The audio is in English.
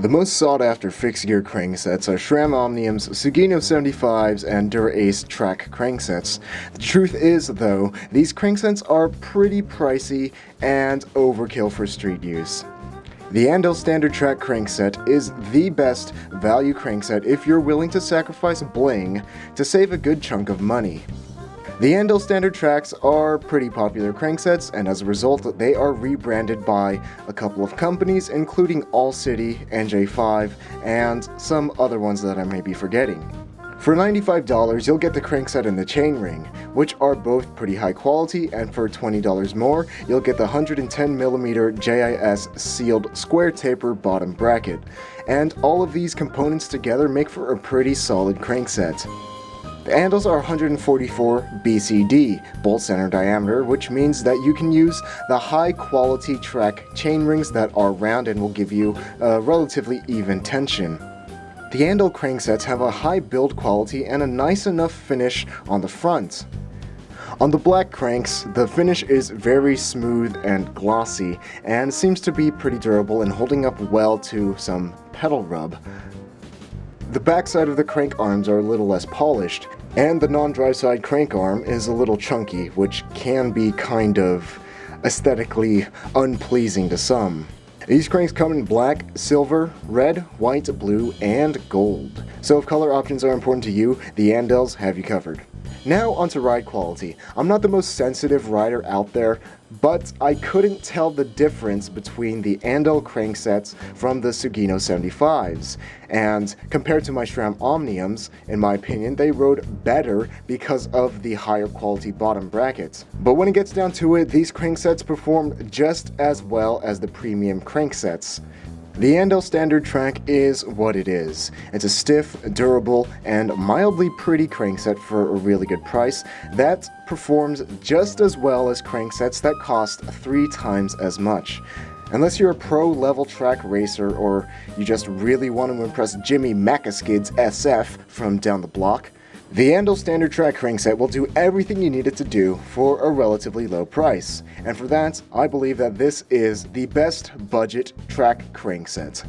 The most sought-after fixed-gear cranksets are SRAM Omnium's, Sugino 75s, and Dura-Ace track cranksets. The truth is, though, these cranksets are pretty pricey and overkill for street use. The Andel standard track crankset is the best value crankset if you're willing to sacrifice bling to save a good chunk of money. The Andel standard tracks are pretty popular cranksets, and as a result, they are rebranded by a couple of companies, including All City, NJ5, and some other ones that I may be forgetting. For $95, you'll get the crankset and the chainring, which are both pretty high quality, and for $20 more, you'll get the 110mm JIS sealed square taper bottom bracket. And all of these components together make for a pretty solid crankset. The handles are 144 BCD, bolt center diameter, which means that you can use the high quality track chain rings that are round and will give you a relatively even tension. The Andel cranksets have a high build quality and a nice enough finish on the front. On the black cranks, the finish is very smooth and glossy and seems to be pretty durable and holding up well to some pedal rub. The backside of the crank arms are a little less polished, and the non-drive side crank arm is a little chunky, which can be kind of aesthetically unpleasing to some. These cranks come in black, silver, red, white, blue, and gold. So if color options are important to you, the Andels have you covered. Now onto ride quality. I'm not the most sensitive rider out there, but I couldn't tell the difference between the Andel cranksets from the Sugino 75s. And compared to my SRAM Omniums, in my opinion, they rode better because of the higher quality bottom brackets. But when it gets down to it, these cranksets perform just as well as the premium cranksets. The Andel standard track is what it is. It's a stiff, durable, and mildly pretty crankset for a really good price that performs just as well as cranksets that cost 3 times as much. Unless you're a pro-level track racer or you just really want to impress Jimmy Macaskid's SF from down the block, the Andel standard track crankset will do everything you need it to do for a relatively low price. And for that, I believe that this is the best budget track crankset.